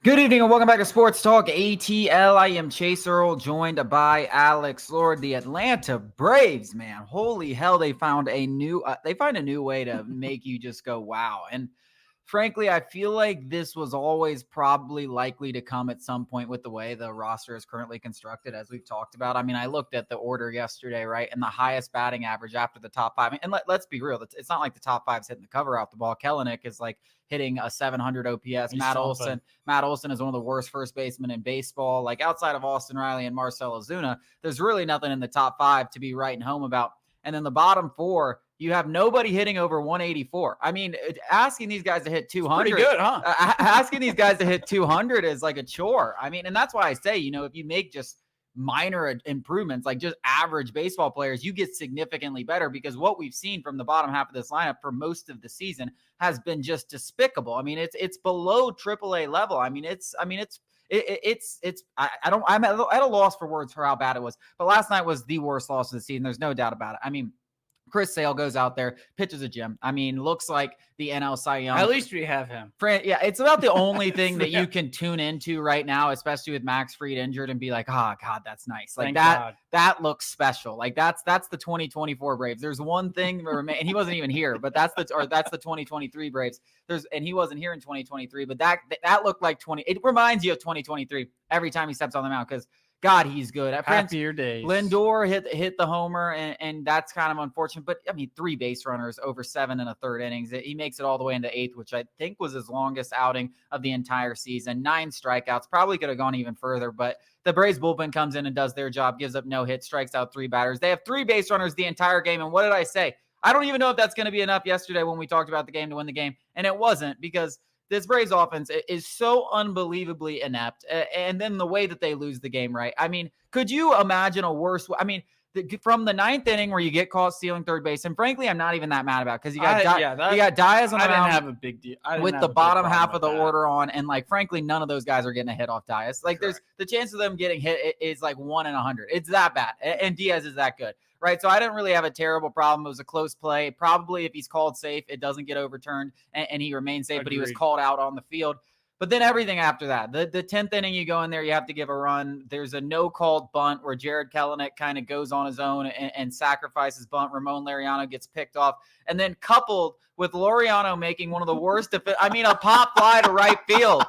Good evening and welcome back to Sports Talk ATL. I am Chase Earl, joined by Alex Lord. The Atlanta Braves, man, holy hell! They found a new way to make you just go wow. And frankly, I feel like this was always probably likely to come at some point with the way the roster is currently constructed, as we've talked about. I mean, I looked at the order yesterday, right, and the highest batting average after the top five. And let's be real, it's not like the top five's hitting the cover out the ball. Kelenic is like hitting a 700 OPS. Matt Olson is one of the worst first basemen in baseball. Like outside of Austin Riley and Marcell Ozuna, there's really nothing in the top five to be writing home about. And then the bottom four, you have nobody hitting over 184. I mean, asking these guys to hit 200, pretty good, huh? Asking these guys to hit 200 is like a chore. I mean, and that's why I say, if you make just minor improvements, like just average baseball players, you get significantly better, because what we've seen from the bottom half of this lineup for most of the season has been just despicable. I mean, it's below AAA level. I'm at a loss for words for how bad it was. But last night was the worst loss of the season. There's no doubt about it. I mean, Chris Sale goes out there, pitches a gem. I mean, looks like the NL Cy Young. At least we have him. Yeah, it's about the only thing that you can tune into right now, especially with Max Fried injured, and be like, oh, God, that's nice. Like that looks special. Like that's the 2024 Braves. There's one thing and he wasn't even here, but that's the 2023 Braves. And he wasn't here in 2023, but that looked like it reminds you of 2023 every time he steps on the mound, because God, he's good. Happier days. Lindor hit the homer, and that's kind of unfortunate. But, I mean, 3 base runners over 7 1/3 innings. He makes it all the way into 8th, which I think was his longest outing of the entire season. 9 strikeouts. Probably could have gone even further, but the Braves bullpen comes in and does their job, gives up no hits, strikes out 3 batters. They have 3 base runners the entire game, and what did I say? I don't even know if that's going to be enough yesterday when we talked about the game to win the game, and it wasn't, because this Braves offense is so unbelievably inept. And then the way that they lose the game, right? I mean, could you imagine a worse? I mean, from the 9th inning where you get caught stealing third base, and frankly, I'm not even that mad about it, because you got Diaz on the mound. I didn't have a big deal with the bottom half of the order on, and like frankly, none of those guys are getting a hit off Diaz. Like there's the chance of them getting hit is like 1 in 100. It's that bad, and Diaz is that good. Right, so I didn't really have a terrible problem. It was a close play. Probably if he's called safe, it doesn't get overturned, and he remains safe. Agreed. But he was called out on the field. But then everything after that, the 10th inning, you go in there, you have to give a run. There's a no-called bunt where Jared Kelenic kind of goes on his own and sacrifices bunt. Ramon Laureano gets picked off. And then coupled with Laureano making one of the worst, a pop fly to right field.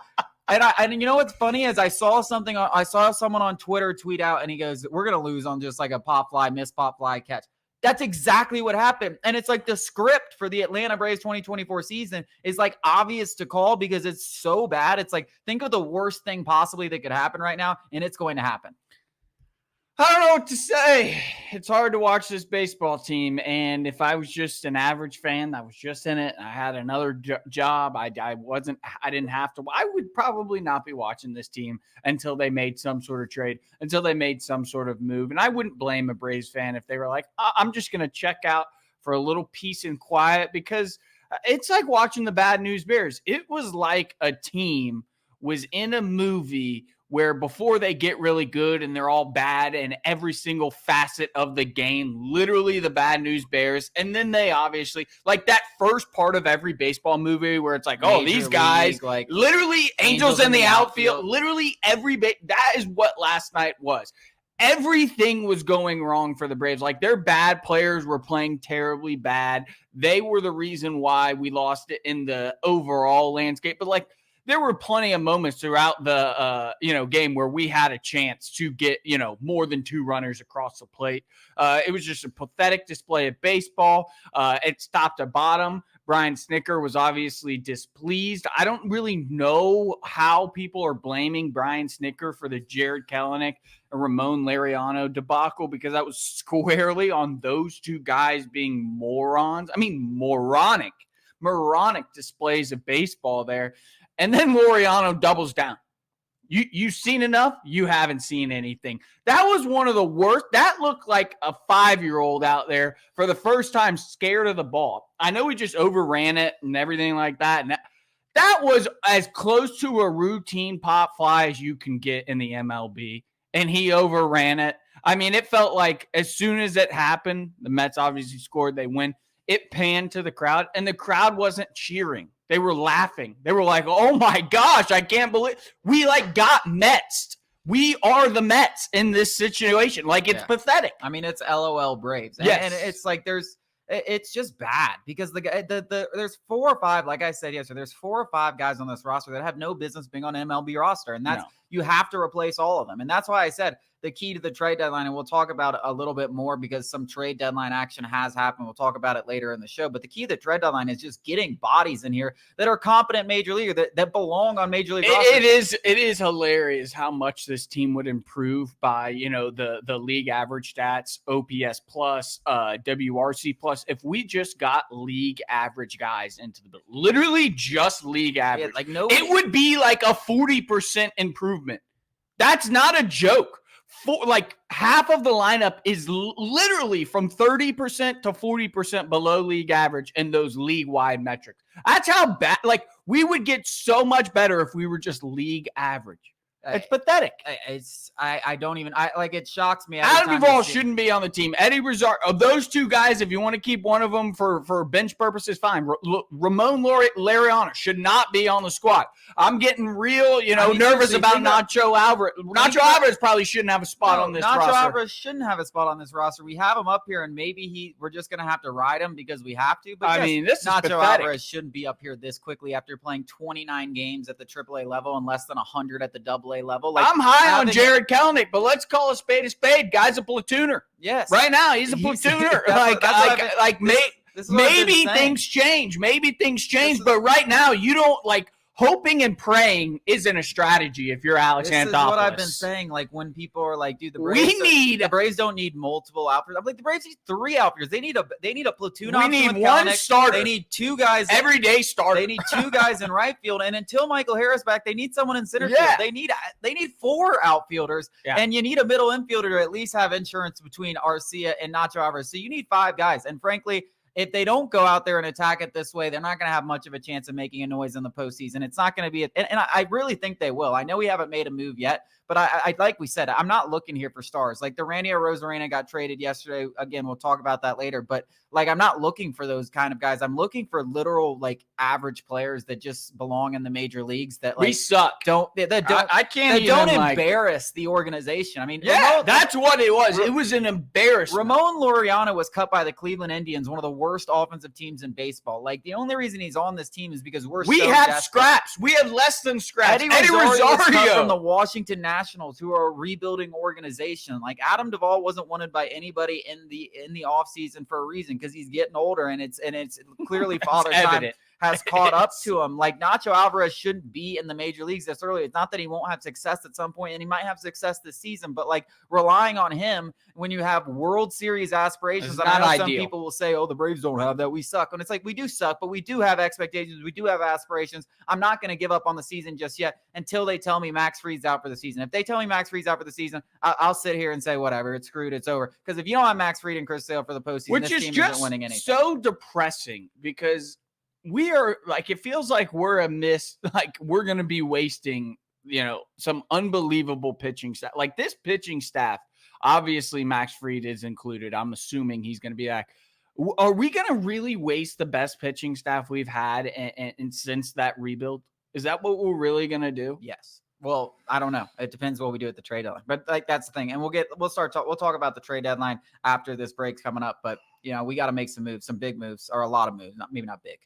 And you know what's funny is I saw someone on Twitter tweet out, and he goes, we're going to lose on just like a missed pop fly catch. That's exactly what happened. And it's like the script for the Atlanta Braves 2024 season is like obvious to call, because it's so bad. It's like, think of the worst thing possibly that could happen right now, and it's going to happen. I don't know what to say. It's hard to watch this baseball team. And if I was just an average fan that was just in it, and I had another job, I didn't have to. I would probably not be watching this team until they made some sort of trade, until they made some sort of move. And I wouldn't blame a Braves fan if they were like, I'm just going to check out for a little peace and quiet, because it's like watching the Bad News Bears. It was like a team was in a movie where before they get really good and they're all bad in every single facet of the game, literally the Bad News Bears. And then they obviously, like that first part of every baseball movie where it's like, these guys, like literally angels in the outfield, literally that is what last night was. Everything was going wrong for the Braves. Like their bad players were playing terribly bad. They were the reason why we lost it in the overall landscape. But like, there were plenty of moments throughout the game where we had a chance to get more than 2 runners across the plate. It was just a pathetic display of baseball. It stopped at bottom. Brian Snitker was obviously displeased. I don't really know how people are blaming Brian Snitker for the Jared Kelenic and Ramon Laureano debacle, because that was squarely on those 2 guys being morons. I mean, moronic displays of baseball there. And then Laureano doubles down. You've seen enough? You haven't seen anything. That was one of the worst. That looked like a 5-year-old out there for the first time scared of the ball. I know he just overran it and everything like that. And that was as close to a routine pop fly as you can get in the MLB. And he overran it. I mean, it felt like as soon as it happened, the Mets obviously scored, they win. It panned to the crowd, and the crowd wasn't cheering. They were laughing. They were like, oh my gosh, I can't believe we like got Mets. We are the Mets in this situation. Like, it's pathetic. I mean, it's LOL Braves. And it's like it's just bad because there's 4 or 5, like I said yesterday, there's 4 or 5 guys on this roster that have no business being on an MLB roster. And that's you have to replace all of them. And that's why I said the key to the trade deadline, and we'll talk about it a little bit more because some trade deadline action has happened. We'll talk about it later in the show. But the key to the trade deadline is just getting bodies in here that are competent major leaguer that belong on major league rosters. It is hilarious how much this team would improve by, the league average stats, OPS plus, WRC plus, if we just got league average guys into the building. Literally just league average. It would be like a 40% improvement. That's not a joke. Half of the lineup is literally from 30% to 40% below league average in those league-wide metrics. That's how bad. We would get so much better if we were just league average. It's pathetic. I don't even. It shocks me. Adam Duvall shouldn't be on the team. Eddie Rosario, of those 2 guys, if you want to keep one of them for bench purposes, fine. Ramon Laureano should not be on the squad. I'm getting real, nervous about Nacho Alvarez. Nacho Alvarez probably shouldn't have a spot on this roster. Nacho Alvarez shouldn't have a spot on this roster. We have him up here, and maybe we're just going to have to ride him because we have to. But this is Nacho pathetic. Alvarez shouldn't be up here this quickly after playing 29 games at the AAA level and less than 100 at the AA level. I'm high on Jared Kelenic, but let's call a spade a spade. Guy's a platooner. Yes. Right now, he's a platooner. Maybe things change. Maybe things change, but right now, you don't hoping and praying isn't a strategy if you're Alex Anthopoulos. This is what I've been saying. When people are like, dude, the Braves don't need multiple outfielders. I'm like, the Braves need 3 outfielders. They need a platoon. We need one starter. They need 2 guys. Everyday starter. They need 2 guys in right field. And until Michael Harris back, they need someone in center field. They need 4 outfielders. Yeah. And you need a middle infielder to at least have insurance between Arcia and Nacho Alvarez. So you need 5 guys. And frankly, if they don't go out there and attack it this way, they're not going to have much of a chance of making a noise in the postseason. It's not going to be and I really think they will. I know we haven't made a move yet, but I like we said, I'm not looking here for stars. Like the Randy Arozarena got traded yesterday. Again, we'll talk about that later. But I'm not looking for those kind of guys. I'm looking for literal average players that just belong in the major leagues. That we suck. I can't. They don't embarrass the organization. I mean, that's what it was. It was an embarrassment. Ramon Laureano was cut by the Cleveland Indians, one of the worst offensive teams in baseball. The only reason he's on this team is because we have desperate. Scraps. We have less than scraps. Eddie Rosario from the Washington Nationals, who are a rebuilding organization. Adam Duvall wasn't wanted by anybody in the offseason for a reason, because he's getting older, and it's clearly father time has caught up to him. Nacho Alvarez shouldn't be in the major leagues this early. It's not that he won't have success at some point, and he might have success this season, but relying on him when you have World Series aspirations, and I know some people will say, oh, the Braves don't have that, we suck. And it's we do suck, but we do have expectations. We do have aspirations. I'm not going to give up on the season just yet until they tell me Max Fried's out for the season. If they tell me Max Fried's out for the season, I'll sit here and say, whatever, it's screwed, it's over. Because if you don't have Max Fried and Chris Sale for the postseason, this team isn't winning anything. So depressing, because we are it feels like we're we're going to be wasting, some unbelievable pitching staff. This pitching staff, obviously Max Fried is included. I'm assuming he's going to be back. Are we going to really waste the best pitching staff we've had and since that rebuild? Is that what we're really going to do? Yes. Well, I don't know. It depends what we do at the trade deadline. But that's the thing. And we'll talk about the trade deadline after this break's coming up. But we got to make some moves, some big moves, or a lot of moves. Maybe not big.